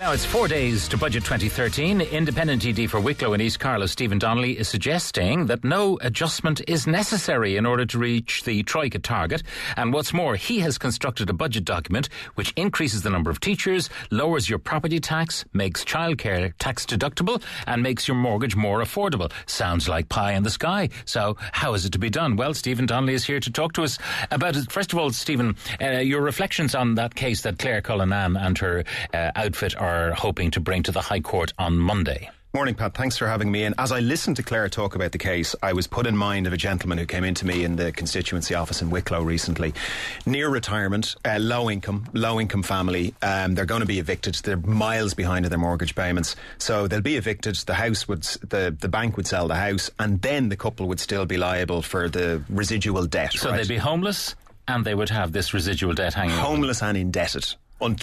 Now it's 4 days to Budget 2013. Independent TD for Wicklow and East Carlow, Stephen Donnelly, is suggesting that no adjustment is necessary in order to reach the Troika target. And what's more, he has constructed a budget document which increases the number of teachers, lowers your property tax, makes childcare tax deductible, and makes your mortgage more affordable. Sounds like pie in the sky. So how is it to be done? Well, Stephen Donnelly is here to talk to us about it. First of all, Stephen, your reflections on that case that Claire Cullinan and her outfit are hoping to bring to the High Court on Monday. Morning, Pat. Thanks for having me in. As I listened to Claire talk about the case, I was put in mind of a gentleman who came into me in the constituency office in Wicklow recently. Near retirement, low income family. They're going to be evicted. They're miles behind in their mortgage payments. So they'll be evicted. The bank would sell the house, and then the couple would still be liable for the residual debt. So they'd be homeless, and they would have this residual debt hanging over. Homeless and indebted.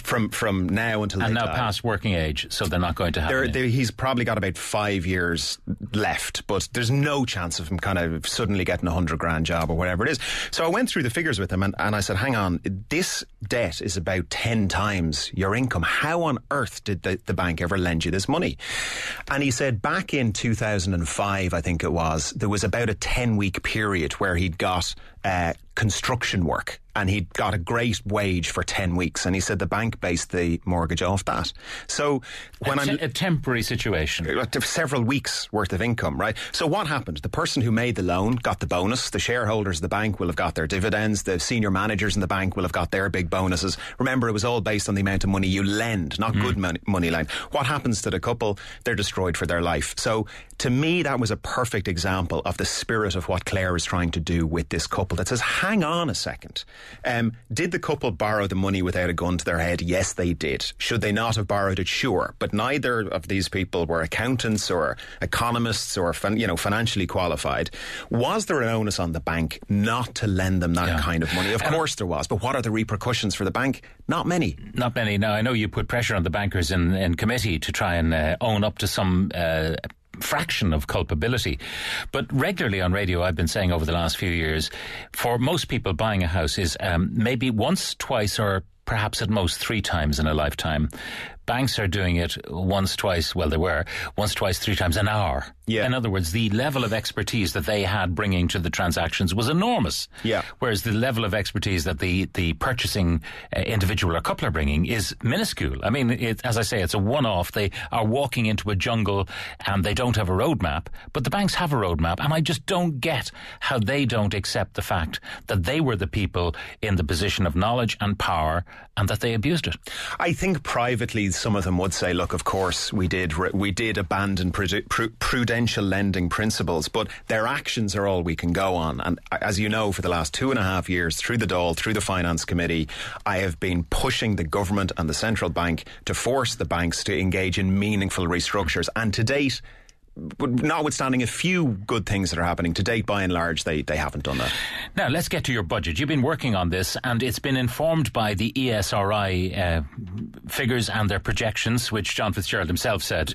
From now until and they now die. Past working age, so they're not going to have he's probably got about 5 years left, but there's no chance of him kind of suddenly getting a $100,000 job or whatever it is. So I went through the figures with him and I said, hang on, this debt is about 10 times your income. How on earth did the bank ever lend you this money? And he said back in 2005, I think it was, there was about a 10-week period where he'd got construction work and he'd got a great wage for 10 weeks, and he said the bank based the mortgage off that. So when a temporary situation, several weeks worth of income, right? So what happened? The person who made the loan got the bonus. The shareholders of the bank will have got their dividends. The senior managers in the bank will have got their big bonuses. Remember, it was all based on the amount of money you lend, not good money lent. What happens to the couple? They're destroyed for their life. So to me, that was a perfect example of the spirit of what Claire is trying to do with this couple, that says, hang on a second. Did the couple borrow the money without a gun to their head? Yes, they did. Should they not have borrowed it? Sure. But neither of these people were accountants or economists or financially qualified. Was there an onus on the bank not to lend them that kind of money? Of course there was. But what are the repercussions for the bank? Not many. Not many. Now, I know you put pressure on the bankers in committee to try and own up to some fraction of culpability. But regularly on radio, I've been saying over the last few years, for most people, buying a house is maybe once, twice, or perhaps at most 3 times in a lifetime. Banks are doing it once, twice, 3 times an hour. Yeah. In other words, the level of expertise that they had bringing to the transactions was enormous. Yeah. Whereas the level of expertise that the purchasing individual or couple are bringing is minuscule. I mean, as I say, it's a one-off. They are walking into a jungle and they don't have a roadmap, but the banks have a roadmap, and I just don't get how they don't accept the fact that they were the people in the position of knowledge and power and that they abused it. I think privately some of them would say, look, of course we did abandon prudential lending principles, but their actions are all we can go on. And as you know, for the last 2.5 years, through the Dáil, through the Finance Committee, I have been pushing the government and the central bank to force the banks to engage in meaningful restructures. And to date, notwithstanding a few good things that are happening, to date, by and large, they haven't done that. Now, let's get to your budget. You've been working on this, and it's been informed by the ESRI figures and their projections, which John Fitzgerald himself said,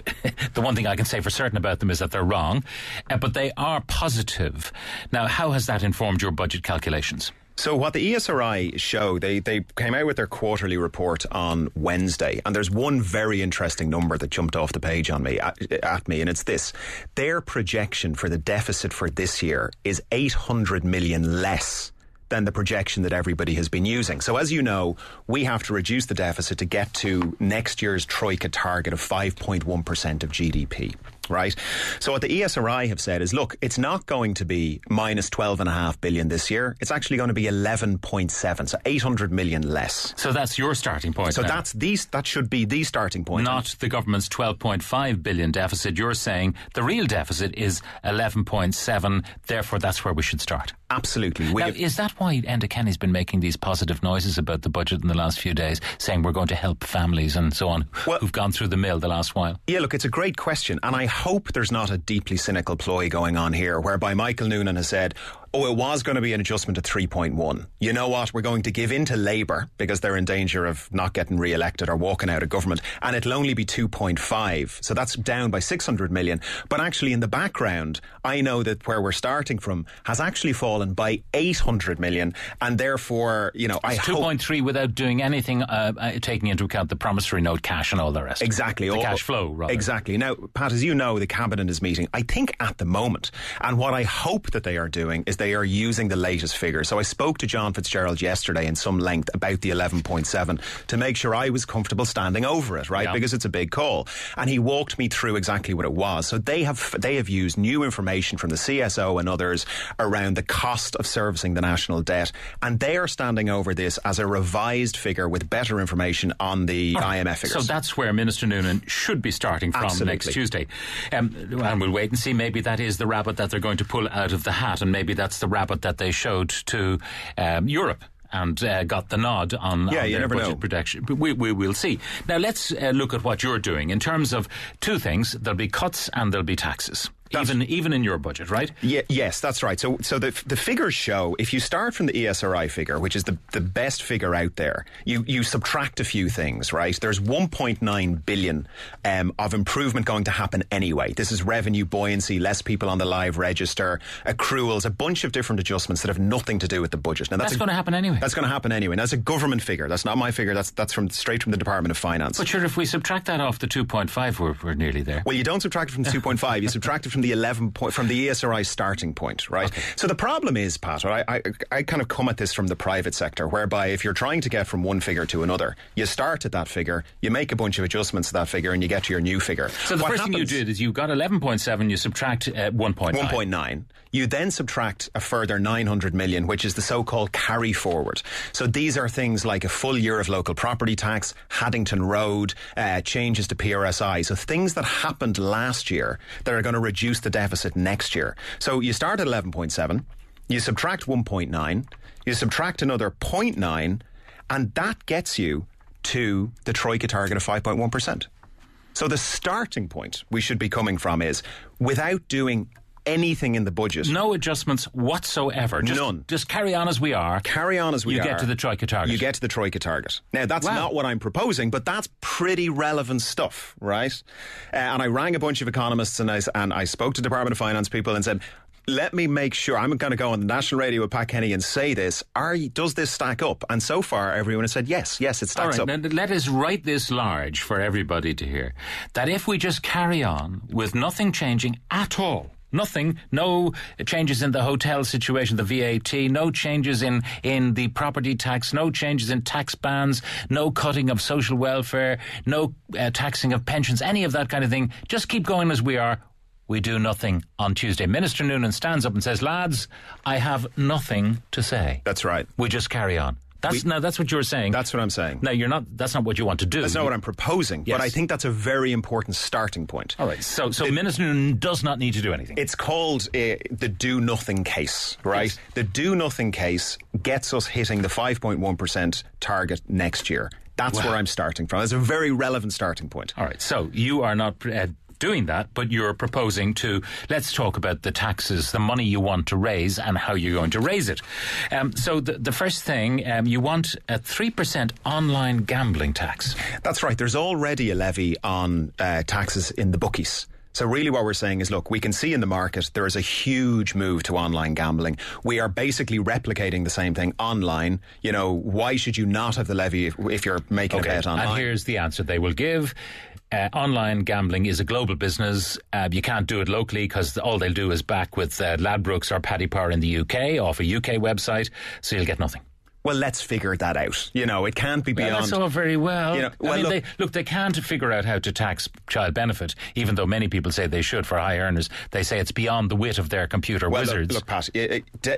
the one thing I can say for certain about them is that they're wrong, but they are positive. Now, how has that informed your budget calculations? So what the ESRI show, they came out with their quarterly report on Wednesday, and there's one very interesting number that jumped off the page on me at me, and it's this. Their projection for the deficit for this year is 800 million less than the projection that everybody has been using. So as you know, we have to reduce the deficit to get to next year's Troika target of 5.1% of GDP. Right? So what the ESRI have said is, look, it's not going to be minus 12.5 billion this year. It's actually going to be 11.7, so 800 million less. So that's your starting point. So now. that should be the starting point. Not the government's 12.5 billion deficit. You're saying the real deficit is 11.7, therefore that's where we should start. Absolutely. Now, is that why Enda Kenny's been making these positive noises about the budget in the last few days, saying we're going to help families and so on, who've gone through the mill the last while? Yeah, look, it's a great question, and I hope there's not a deeply cynical ploy going on here, whereby Michael Noonan has said, Oh, it was going to be an adjustment to 3.1. You know what? We're going to give in to Labour because they're in danger of not getting re-elected or walking out of government, and it'll only be 2.5. So that's down by 600 million. But actually in the background, I know that where we're starting from has actually fallen by 800 million, and therefore, you know, I hope... 2.3 without doing anything, taking into account the promissory note cash and all the rest. Exactly. The cash flow, rather. Exactly. Now, Pat, as you know, the Cabinet is meeting, I think, at the moment. And what I hope that they are doing is they are using the latest figures. So I spoke to John Fitzgerald yesterday in some length about the 11.7 to make sure I was comfortable standing over it, right? Yeah. Because it's a big call. And he walked me through exactly what it was. So they have used new information from the CSO and others around the cost of servicing the national debt. And they are standing over this as a revised figure with better information on the IMF figures. So that's where Minister Noonan should be starting from. Absolutely. Next Tuesday. And we'll wait and see. Maybe that is the rabbit that they're going to pull out of the hat, and maybe that's the rabbit that they showed to Europe and got the nod on their budget protection. But we'll see. Now let's look at what you're doing in terms of two things. There'll be cuts and there'll be taxes. Even in your budget, right? Yeah, yes, that's right. So the figures show, if you start from the ESRI figure, which is the best figure out there, you subtract a few things, right? There's 1.9 billion of improvement going to happen anyway. This is revenue buoyancy, less people on the live register, accruals, a bunch of different adjustments that have nothing to do with the budget. Now that's going to happen anyway. That's going to happen anyway. That's a government figure. That's not my figure. That's straight from the Department of Finance. But sure, if we subtract that off the 2.5, we're nearly there. Well, you don't subtract it from the 2.5. You subtract it from the 11 point, from the ESRI starting point, right? Okay. So the problem is, Pat, I kind of come at this from the private sector, whereby if you're trying to get from one figure to another, you start at that figure, you make a bunch of adjustments to that figure, and you get to your new figure. So the first thing you did is you got 11.7, you subtract 1.9. 1.9. You then subtract a further 900 million, which is the so-called carry forward. So these are things like a full year of local property tax, Haddington Road, changes to PRSI. So things that happened last year that are going to reduce the deficit next year. So you start at 11.7, you subtract 1.9, you subtract another 0.9, and that gets you to the Troika target of 5.1%. So the starting point we should be coming from is, without doing anything in the budget. No adjustments whatsoever. None. Just carry on as we are. Carry on as we are. You get to the Troika target. You get to the Troika target. Now, that's not what I'm proposing, but that's pretty relevant stuff, right? And I rang a bunch of economists and I spoke to Department of Finance people and said, let me make sure, I'm going to go on the national radio with Pat Kenny and say this, does this stack up? And so far, everyone has said, yes, it stacks up. Now, let us write this large for everybody to hear, that if we just carry on with nothing changing at all, nothing, no changes in the hotel situation, the VAT, no changes in the property tax, no changes in tax bans, no cutting of social welfare, no taxing of pensions, any of that kind of thing. Just keep going as we are. We do nothing on Tuesday. Minister Noonan stands up and says, lads, I have nothing to say. That's right. We just carry on. That's what you're saying. That's what I'm saying. No, you're not. That's not what you want to do. That's not what I'm proposing. Yes. But I think that's a very important starting point. All right. So Minister Noonan does not need to do anything. It's called the do nothing case, right? Yes. The do nothing case gets us hitting the 5.1% target next year. That's where I'm starting from. It's a very relevant starting point. All right. So you are not doing that, but you're proposing to, let's talk about the taxes, the money you want to raise and how you're going to raise it. So the first thing, you want a 3% online gambling tax. That's right. There's already a levy on taxes in the bookies. So really what we're saying is, look, we can see in the market there is a huge move to online gambling. We are basically replicating the same thing online. You know, why should you not have the levy if you're making a bet online? And here's the answer they will give. Online gambling is a global business. You can't do it locally because all they'll do is back with Ladbrokes or Paddy Power in the UK off a UK website, so you'll get nothing. Well, let's figure that out. You know, it can't be beyond... Well, that's all very well. You know, well, I mean, they can't figure out how to tax child benefit, even though many people say they should for high earners. They say it's beyond the wit of their computer wizards. Look, Pat,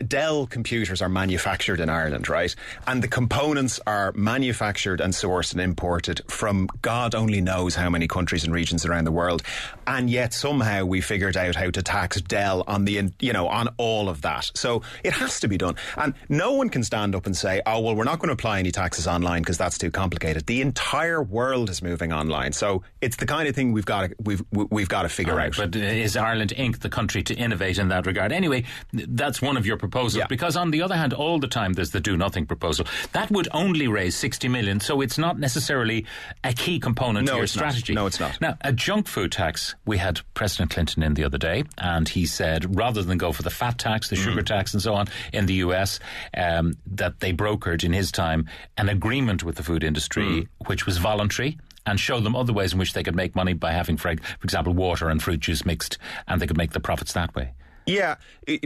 Dell computers are manufactured in Ireland, right? And the components are manufactured and sourced and imported from God only knows how many countries and regions around the world. And yet somehow we figured out how to tax Dell on on all of that. So it has to be done. And no one can stand up and say, say, oh, well, we're not going to apply any taxes online because that's too complicated. The entire world is moving online. So it's the kind of thing we've got to figure out. But is Ireland Inc. the country to innovate in that regard? Anyway, that's one of your proposals. Yeah. Because on the other hand, all the time there's the do nothing proposal. That would only raise 60 million, so it's not necessarily a key component to your strategy. No, it's not. Now, a junk food tax, we had President Clinton in the other day, and he said rather than go for the fat tax, the sugar tax and so on in the US, that they brokered in his time an agreement with the food industry which was voluntary, and show them other ways in which they could make money by having, for example, water and fruit juice mixed, and they could make the profits that way. Yeah,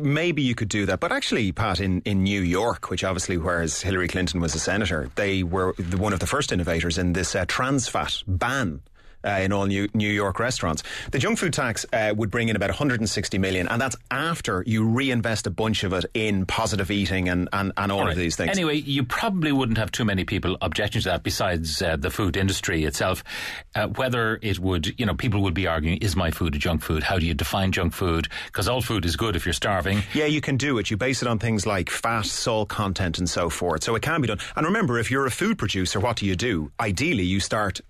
maybe you could do that. But actually, Pat, in New York, which obviously, whereas Hillary Clinton was a senator, they were one of the first innovators in this trans fat ban. In all New York restaurants. The junk food tax would bring in about 160 million, and that's after you reinvest a bunch of it in positive eating and all of these things. Anyway, you probably wouldn't have too many people objecting to that besides the food industry itself. Whether it would, people would be arguing, is my food a junk food? How do you define junk food? Because all food is good if you're starving. Yeah, you can do it. You base it on things like fat, salt content and so forth. So it can be done. And remember, if you're a food producer, what do? Ideally, you start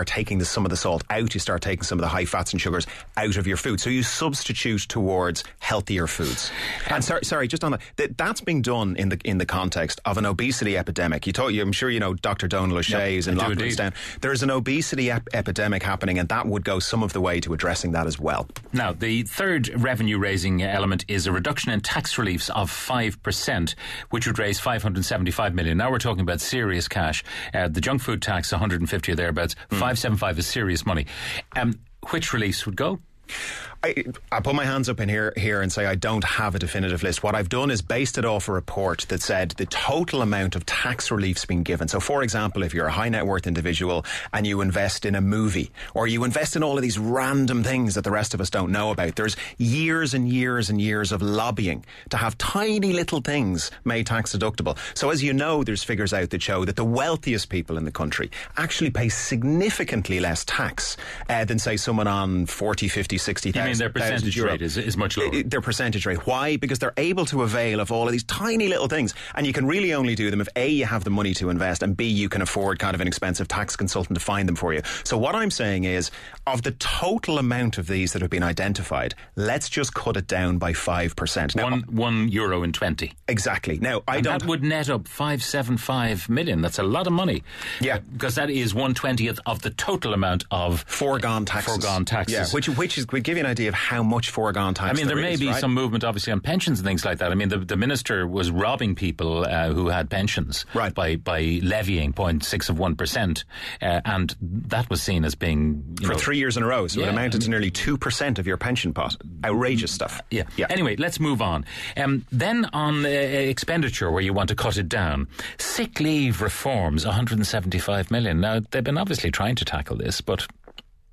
taking some of the salt out, you start taking some of the high fats and sugars out of your food. So you substitute towards healthier foods. And sorry, just on that's being done in the context of an obesity epidemic. I'm sure you know Dr. Donnelly is in Lockdown. There's an obesity epidemic happening, and that would go some of the way to addressing that as well. Now, the third revenue-raising element is a reduction in tax reliefs of 5%, which would raise 575 million. Now we're talking about serious cash. The junk food tax, 150 or thereabouts. 575 is serious money. Which reliefs would go? I put my hands up in here and say I don't have a definitive list. What I've done is based it off a report that said the total amount of tax reliefs being given. So, for example, if you're a high net worth individual and you invest in a movie, or you invest in all of these random things that the rest of us don't know about, there's years and years and years of lobbying to have tiny little things made tax deductible. So, as you know, there's figures out that show that the wealthiest people in the country actually pay significantly less tax than, say, someone on 40, 50, 60,000. You mean their percentage rate is much lower? Their percentage rate. Why? Because they're able to avail of all of these tiny little things. And you can really only do them if A, you have the money to invest, and B, you can afford kind of an expensive tax consultant to find them for you. So what I'm saying is, of the total amount of these that have been identified, let's just cut it down by 5%. Now, €1.20. Exactly. Now, that would net up 575 million. That's a lot of money. Yeah. Because that is 1/20th of the total amount of foregone taxes. Yeah. Which is, we give you an idea of how much foregone tax there may be some movement obviously on pensions and things like that. I mean, the minister was robbing people who had pensions by levying 0.6%, and that was seen as being for 3 years in a row. So it amounted to nearly 2% of your pension pot. Outrageous stuff. Yeah. Anyway, let's move on. Then on expenditure, where you want to cut it down, sick leave reforms, 175 million. Now they've been obviously trying to tackle this, but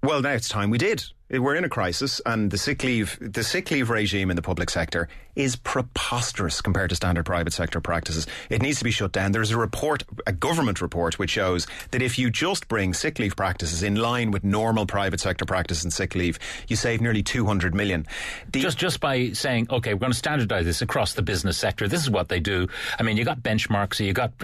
well, now it's time we did. We're in a crisis, and the sick leave regime in the public sector is preposterous compared to standard private sector practices. It needs to be shut down. There's a government report, which shows that if you just bring sick leave practices in line with normal private sector practice and sick leave, you save nearly 200 million. Just by saying, okay, we're going to standardise this across the business sector. This is what they do. I mean, you got benchmarks, so you got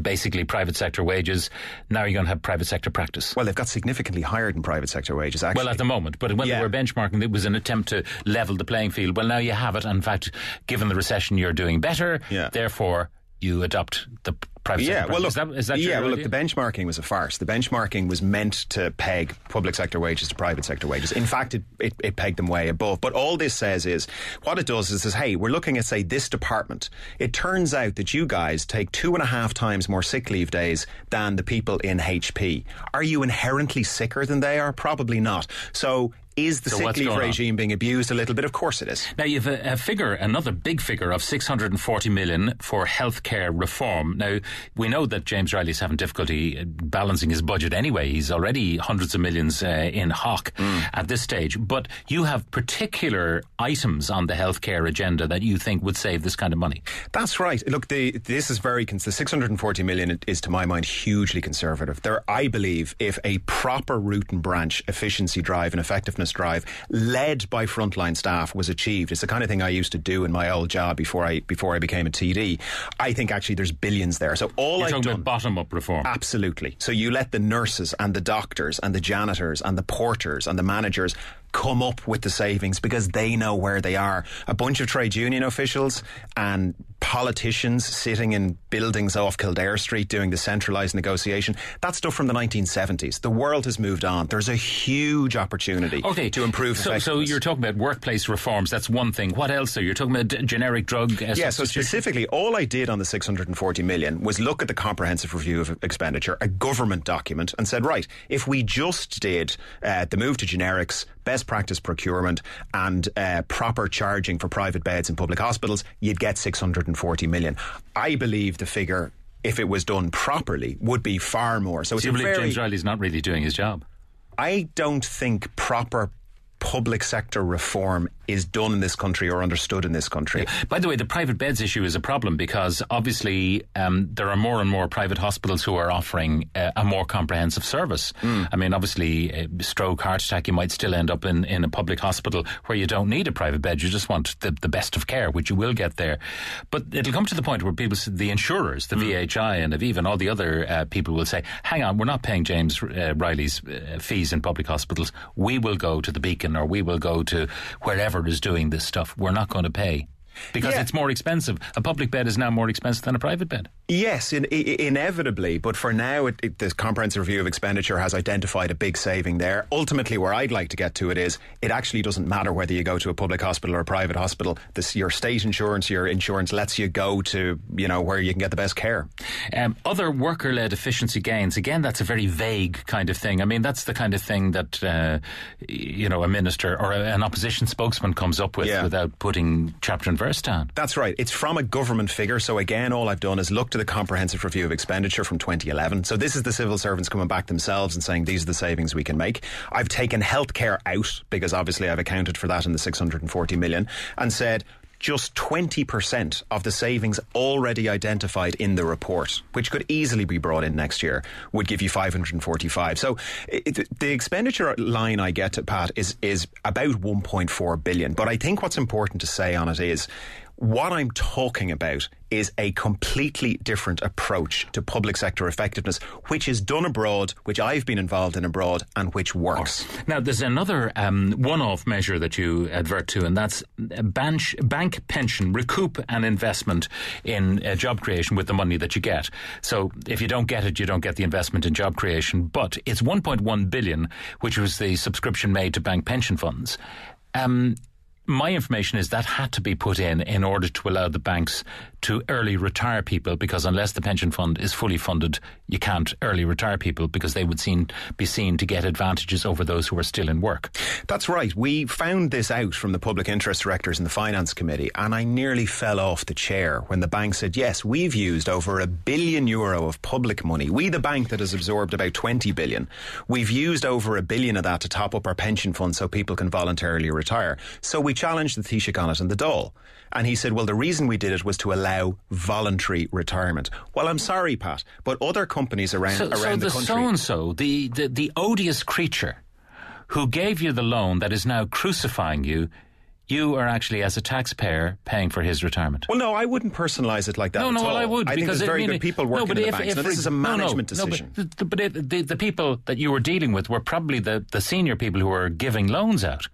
basically private sector wages. Now you're going to have private sector practice. Well, they've got significantly higher than private sector wages, actually. Well, at the moment, but when they were benchmarking, it was an attempt to level the playing field. Well, now you have it. In fact, given the recession, you're doing better. Yeah. Therefore, you adopt the private sector. Well, look, is that your idea? Look, the benchmarking was a farce. The benchmarking was meant to peg public sector wages to private sector wages. In fact, it pegged them way above. But all this says is, what it does is says, hey, we're looking at, say, this department. It turns out that you guys take 2.5 times more sick leave days than the people in HP. Are you inherently sicker than they are? Probably not. So is the sick leave regime being abused a little bit? Of course it is. Now, you've another big figure of 640 million for healthcare reform. Now, we know that James Riley's having difficulty balancing his budget anyway. He's already hundreds of millions in hock at this stage. But you have particular items on the healthcare agenda that you think would save this kind of money. That's right. Look, this is the 640 million is, to my mind, hugely conservative. I believe, if a proper root and branch efficiency drive and effectiveness drive led by frontline staff was achieved, it's the kind of thing I used to do in my old job before I became a TD. I think actually there's billions there. So all You're I've talking done, about bottom-up reform. absolutely. So you let the nurses and the doctors and the janitors and the porters and the managers come up with the savings because they know where they are. A bunch of trade union officials and politicians sitting in buildings off Kildare Street doing the centralised negotiation, that's stuff from the 1970s. The world has moved on. There's a huge opportunity to improve effectiveness. So you're talking about workplace reforms. That's one thing. What else? You're talking about generic drug so specifically, all I did on the 640 million was look at the comprehensive review of expenditure, a government document, and said, right, if we just did the move to generics, best practice procurement and proper charging for private beds in public hospitals, you'd get 640 million. I believe the figure, if it was done properly, would be far more. So you believe James Riley's not really doing his job? I don't think proper public sector reform is done in this country or understood in this country. Yeah. By the way, the private beds issue is a problem because obviously there are more and more private hospitals who are offering a more comprehensive service. I mean, obviously, stroke, heart attack, you might still end up in a public hospital where you don't need a private bed. You just want the best of care, which you will get there. But it'll come to the point where people, the insurers, the VHI and Aviva and all the other people will say, hang on, we're not paying James Riley's fees in public hospitals. We will go to the Beacon or we will go to wherever is doing this stuff. We're not going to pay because it's more expensive. A public bed is now more expensive than a private bed. Yes, inevitably, but for now the comprehensive review of expenditure has identified a big saving there. Ultimately, where I'd like to get to it is, it actually doesn't matter whether you go to a public hospital or a private hospital. Your state insurance, your insurance lets you go to, where you can get the best care. Other worker-led efficiency gains, again, that's a very vague kind of thing. I mean, that's the kind of thing that, a minister or an opposition spokesman comes up with without putting chapter and verse down. That's right. It's from a government figure. So again, all I've done is look to the comprehensive review of expenditure from 2011. So this is the civil servants coming back themselves and saying these are the savings we can make. I've taken healthcare out because obviously I've accounted for that in the 640 million and said just 20% of the savings already identified in the report, which could easily be brought in next year, would give you 545. So the expenditure line I get to, Pat, is about 1.4 billion. But I think what's important to say on it is what I'm talking about is a completely different approach to public sector effectiveness, which is done abroad, which I've been involved in abroad, and which works. Now, there's another one-off measure that you advert to, and that's bank pension, recoup and investment in job creation with the money that you get. So if you don't get it, you don't get the investment in job creation, but it's 1.1 billion, which was the subscription made to bank pension funds. My information is that had to be put in order to allow the banks to early retire people, because unless the pension fund is fully funded, you can't early retire people because they would be seen to get advantages over those who are still in work. That's right. We found this out from the public interest directors in the Finance Committee, and I nearly fell off the chair when the bank said, yes, we've used over €1 billion of public money. We, the bank that has absorbed about 20 billion, we've used over $1 billion of that to top up our pension fund so people can voluntarily retire. So we challenged the Taoiseach on it and the Dáil. And he said, well, the reason we did it was to allow voluntary retirement. Well, I'm sorry, Pat, but other companies around the country... So so-and-so, the odious creature who gave you the loan that is now crucifying you, you are actually, as a taxpayer, paying for his retirement. Well, no, I wouldn't personalise it like that at all. Well, I would. I think there's very good people working in the banks. Now, this is a management decision. But the people that you were dealing with were probably the senior people who were giving loans out.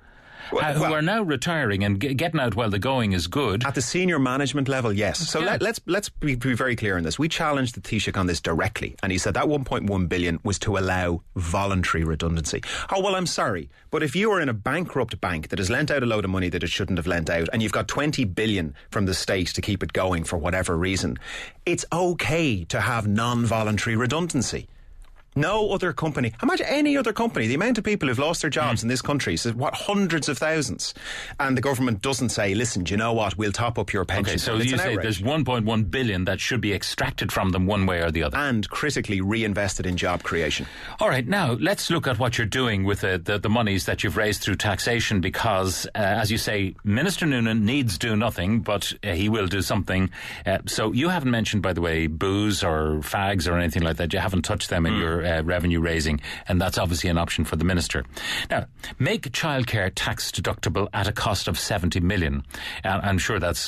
Who are now retiring and getting out while the going is good. At the senior management level, yes. So let's be very clear on this. We challenged the Taoiseach on this directly, and he said that 1.1 billion was to allow voluntary redundancy. Oh, well, I'm sorry, but if you are in a bankrupt bank that has lent out a load of money that it shouldn't have lent out, and you've got 20 billion from the state to keep it going for whatever reason, it's okay to have non-voluntary redundancy. No other company, imagine any other company, the amount of people who've lost their jobs in this country is hundreds of thousands. And the government doesn't say, listen, do you know what, we'll top up your pension. Okay, so you say there's 1.1 billion that should be extracted from them one way or the other. And critically reinvested in job creation. All right, now let's look at what you're doing with the monies that you've raised through taxation, because, as you say, Minister Noonan needs do nothing, but he will do something. So you haven't mentioned, by the way, booze or fags or anything like that. You haven't touched them in your revenue raising, and that's obviously an option for the minister. Now, make childcare tax deductible at a cost of 70 million. I'm sure that's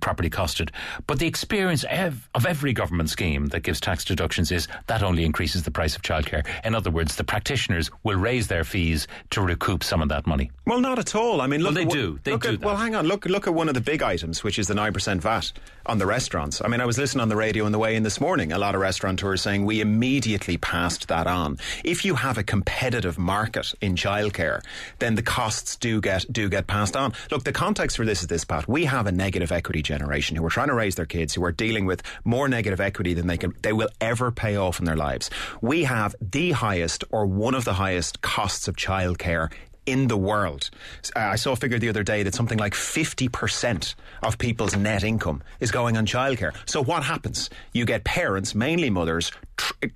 property costed. But the experience of every government scheme that gives tax deductions is that only increases the price of childcare. In other words, the practitioners will raise their fees to recoup some of that money. Well, not at all. I mean, look, they do that. Well, hang on. Look at one of the big items, which is the 9% VAT on the restaurants. I mean, I was listening on the radio on the way in this morning. A lot of restaurateurs saying we immediately passed that on. If you have a competitive market in childcare, then the costs do get passed on. Look, the context for this is this, Pat. We have a negative equity generation who are trying to raise their kids, who are dealing with more negative equity than they will ever pay off in their lives. We have the highest or one of the highest costs of childcare in the world. I saw a figure the other day that something like 50% of people's net income is going on childcare. So what happens? You get parents, mainly mothers,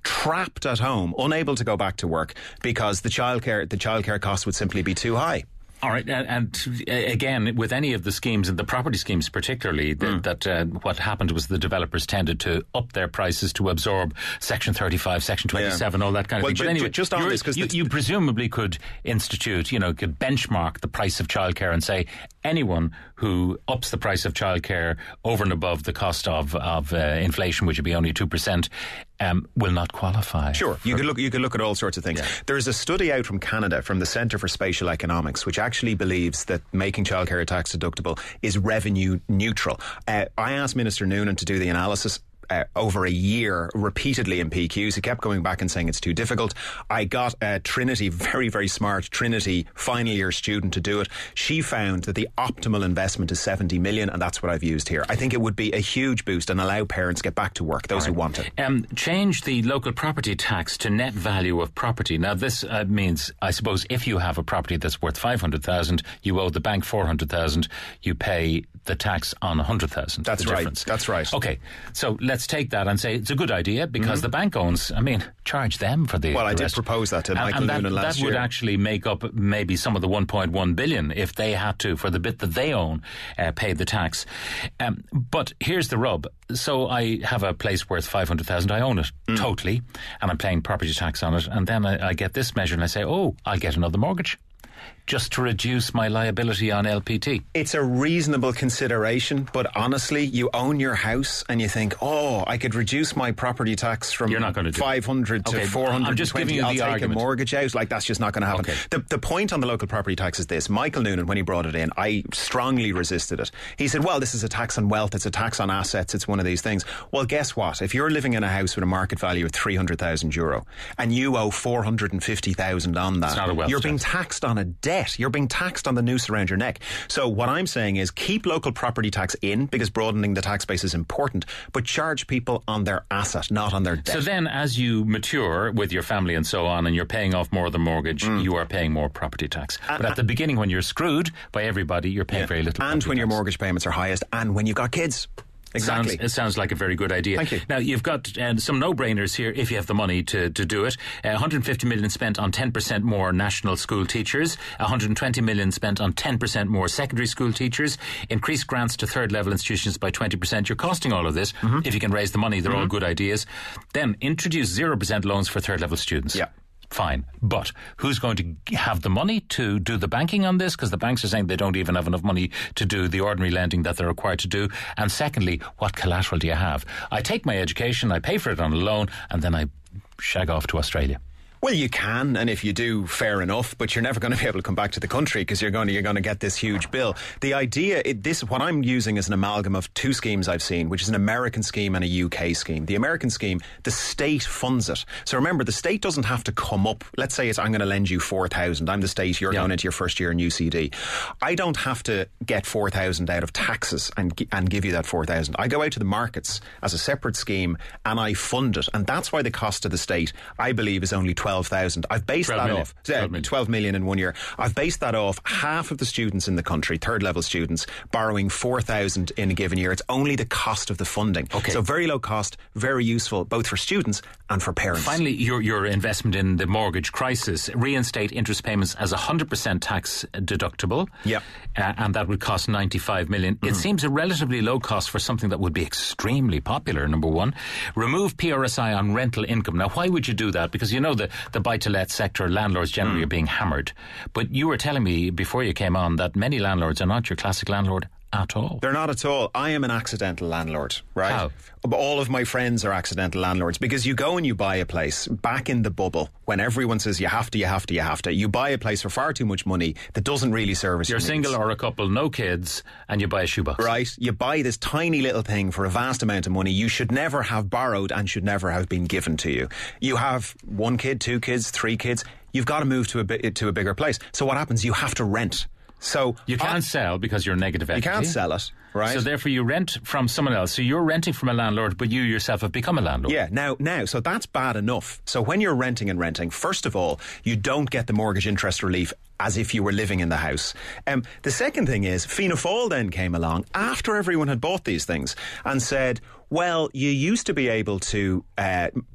trapped at home, unable to go back to work because the childcare cost would simply be too high. All right, and again, with any of the schemes, and the property schemes particularly, what happened was the developers tended to up their prices to absorb Section 35, Section 27, all that kind of thing. But anyway, just on this, you presumably could institute, could benchmark the price of childcare and say anyone who ups the price of childcare over and above the cost of inflation, which would be only 2%, will not qualify. Sure, you could look at all sorts of things. Yeah. There's a study out from Canada, from the Centre for Spatial Economics, which actually believes that making childcare tax deductible is revenue neutral. I asked Minister Noonan to do the analysis over a year repeatedly in PQs. He kept going back and saying it's too difficult. I got Trinity, very, very smart Trinity final year student to do it. She found that the optimal investment is 70 million, and that's what I've used here. I think it would be a huge boost and allow parents to get back to work, those who want it. Change the local property tax to net value of property. Now this means, I suppose, if you have a property that's worth 500,000, you owe the bank 400,000, you pay the tax on 100,000. That's right. That's right. Okay, so let's take that and say it's a good idea because the bank owns, charge them for the Well, I did rest. Propose that to Michael Noonan last year. That would actually make up maybe some of the 1.1 billion if they had to, for the bit that they own, pay the tax. But here's the rub. So I have a place worth 500,000, I own it totally, and I'm paying property tax on it, and then I get this measure and I say, I'll get another mortgage, just to reduce my liability on LPT. It's a reasonable consideration, but honestly, you own your house and you think, I could reduce my property tax from 500 to 420. I'm just giving you the I'll argument. take a mortgage out. Like, that's just not going to happen. Okay. The point on the local property tax is this. Michael Noonan, when he brought it in, I strongly resisted it. He said, well, this is a tax on wealth, it's a tax on assets, it's one of these things. Well, guess what? If you're living in a house with a market value of €300,000 and you owe 450,000 on that, it's not a wealth you're tax. being taxed on a debt. You're being taxed on the noose around your neck. So what I'm saying is keep local property tax in, because broadening the tax base is important, but charge people on their asset, not on their debt. So then as you mature with your family and so on, and you're paying off more of the mortgage, you are paying more property tax. But at the beginning, when you're screwed by everybody, you're paying very little. And when your tax. mortgage payments are highest, and when you've got kids. Exactly. It sounds like a very good idea. Thank you. Now, you've got some no-brainers here if you have the money to do it. 150 million spent on 10% more national school teachers, 120 million spent on 10% more secondary school teachers, increased grants to third-level institutions by 20%. You're costing all of this. If you can raise the money, they're all good ideas. Then introduce 0% loans for third-level students. Yeah. Fine. But who's going to have the money to do the banking on this? Because the banks are saying they don't even have enough money to do the ordinary lending that they're required to do. And secondly, what collateral do you have? I take my education, I pay for it on a loan, and then I shag off to Australia. Well, you can, and if you do, fair enough, but you're never going to be able to come back to the country because you're going to get this huge bill. The idea, what I'm using is an amalgam of two schemes I've seen, which is an American scheme and a UK scheme. The American scheme, the state funds it. So remember, the state doesn't have to come up. Let's say I'm going to lend you 4,000. I'm the state, you're going into your first year in UCD. I don't have to get 4,000 out of taxes and give you that 4,000. I go out to the markets as a separate scheme and I fund it. And that's why the cost to the state, I believe, is only 12 12,000. I've based that off 12 million in 1 year. I've based that off half of the students in the country, third level students, borrowing 4,000 in a given year. It's only the cost of the funding. Okay. So very low cost, very useful both for students and for parents. Finally, your investment in the mortgage crisis, reinstate interest payments as 100% tax deductible. Yeah. And that would cost 95 million. It seems a relatively low cost for something that would be extremely popular, number one. Remove PRSI on rental income. Now, why would you do that? Because you know the buy-to-let sector, landlords generally are being hammered. But you were telling me before you came on that many landlords are not your classic landlord at all. They're not at all. I am an accidental landlord, right? How? All of my friends are accidental landlords because you go and you buy a place back in the bubble when everyone says you have to. You buy a place for far too much money that doesn't really service your needs. You're single or a couple, no kids, and you buy a shoebox. Right. You buy this tiny little thing for a vast amount of money you should never have borrowed and should never have been given to you. You have 1 kid, 2 kids, 3 kids. You've got to move to a bigger place. So what happens? You have to rent. So you can't sell because you're negative equity. You can't sell it, right? So therefore you rent from someone else. So you're renting from a landlord, but you yourself have become a landlord. Yeah, now, so that's bad enough. So when you're renting, first of all, you don't get the mortgage interest relief as if you were living in the house. The second thing is, Fianna Fáil then came along after everyone had bought these things and said, well, you used to be able to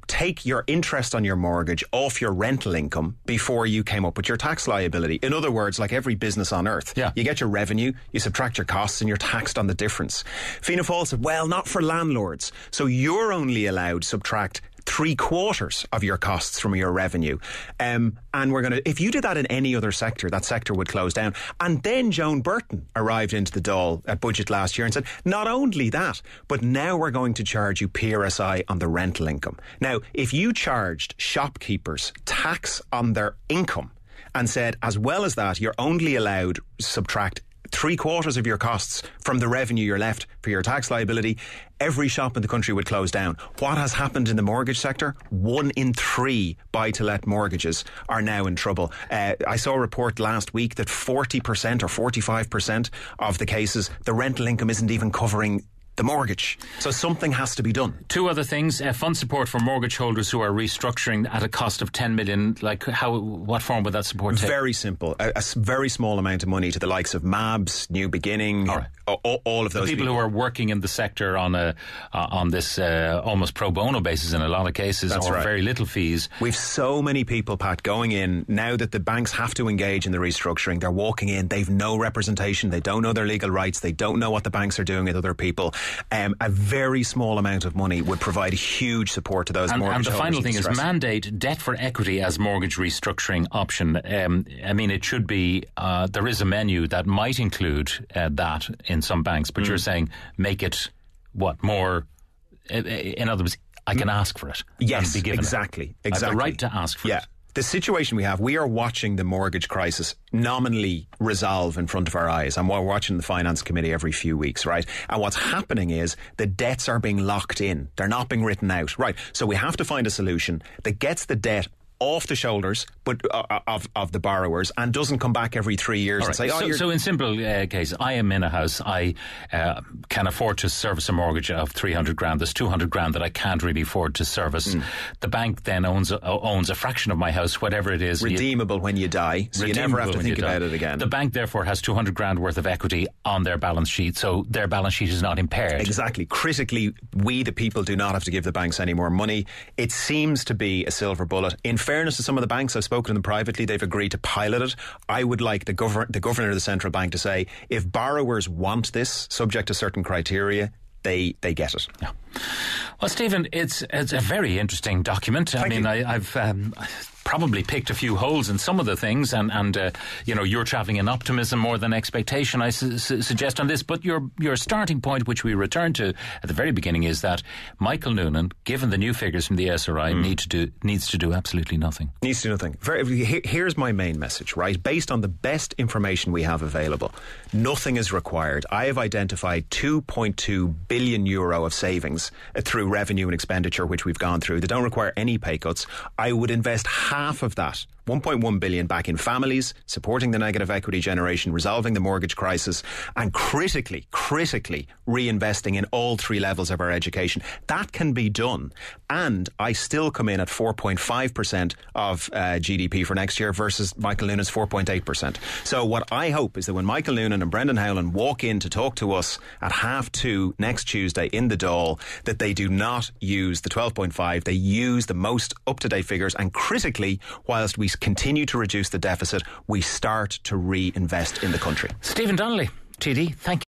take your interest on your mortgage off your rental income before you came up with your tax liability. In other words, like every business on earth, you get your revenue, you subtract your costs, and you're taxed on the difference. Fianna Fáil said, well, not for landlords. So you're only allowed to subtract 3/4 of your costs from your revenue. And if you did that in any other sector, that sector would close down. And then Joan Burton arrived into the Dáil at budget last year and said, not only that, but now we're going to charge you PRSI on the rental income. Now, if you charged shopkeepers tax on their income and said, as well as that, you're only allowed to subtract 3/4 of your costs from the revenue you're left for your tax liability, every shop in the country would close down. What has happened in the mortgage sector? 1 in 3 buy-to-let mortgages are now in trouble. I saw a report last week that 40% or 45% of the cases, the rental income isn't even covering the mortgage. So something has to be done. 2 other things. Fund support for mortgage holders who are restructuring at a cost of 10 million. What form would that support take? Very simple. A very small amount of money to the likes of MABS, New Beginning, all of those people who are working in the sector on this almost pro bono basis in a lot of cases. That's right. Very little fees. We've so many people, Pat, going in now that the banks have to engage in the restructuring. They're walking in. They've no representation. They don't know their legal rights. They don't know what the banks are doing with other people. A very small amount of money would provide huge support to those mortgage holders. And the final thing is mandate debt for equity as mortgage restructuring option. It should be, there is a menu that might include that in some banks, but you're saying make it, more, in other words, I can ask for it. Yes, and be given exactly. I have the right to ask for it. The situation we are watching the mortgage crisis nominally resolve in front of our eyes, and we're watching the Finance Committee every few weeks, right? And what's happening is the debts are being locked in. They're not being written out, right? So we have to find a solution that gets the debt off the shoulders but of the borrowers and doesn't come back every 3 years and say, so in simple case, I am in a house, I can afford to service a mortgage of 300 grand, there's 200 grand that I can't really afford to service. The bank then owns a fraction of my house, whatever it is. Redeemable when you die, so you never have to think about it again. The bank therefore has 200 grand worth of equity on their balance sheet, so their balance sheet is not impaired. Exactly. Critically, we the people do not have to give the banks any more money. It seems to be a silver bullet. In fairness to some of the banks, I've spoken to them privately, they've agreed to pilot it. I would like the governor of the central bank to say, if borrowers want this, subject to certain criteria, they get it. Yeah. Well, Stephen, it's a very interesting document. I've probably picked a few holes in some of the things, and you're travelling in optimism more than expectation, I suggest on this. But your starting point, which we returned to at the very beginning, is that Michael Noonan, given the new figures from the SRI, needs to do absolutely nothing. Needs to do nothing. Here's my main message, right? Based on the best information we have available, nothing is required. I have identified €2.2 billion of savings through revenue and expenditure, which we've gone through. They don't require any pay cuts. I would invest half of that 1.1 billion back in families, supporting the negative equity generation, resolving the mortgage crisis, and critically reinvesting in all three levels of our education. That can be done. And I still come in at 4.5% of GDP for next year versus Michael Noonan's 4.8%. So what I hope is that when Michael Noonan and Brendan Howlin walk in to talk to us at 2:30 next Tuesday in the Dáil, that they do not use the 12.5, they use the most up-to-date figures, and critically, whilst we continue to reduce the deficit, we start to reinvest in the country. Stephen Donnelly, TD, thank you.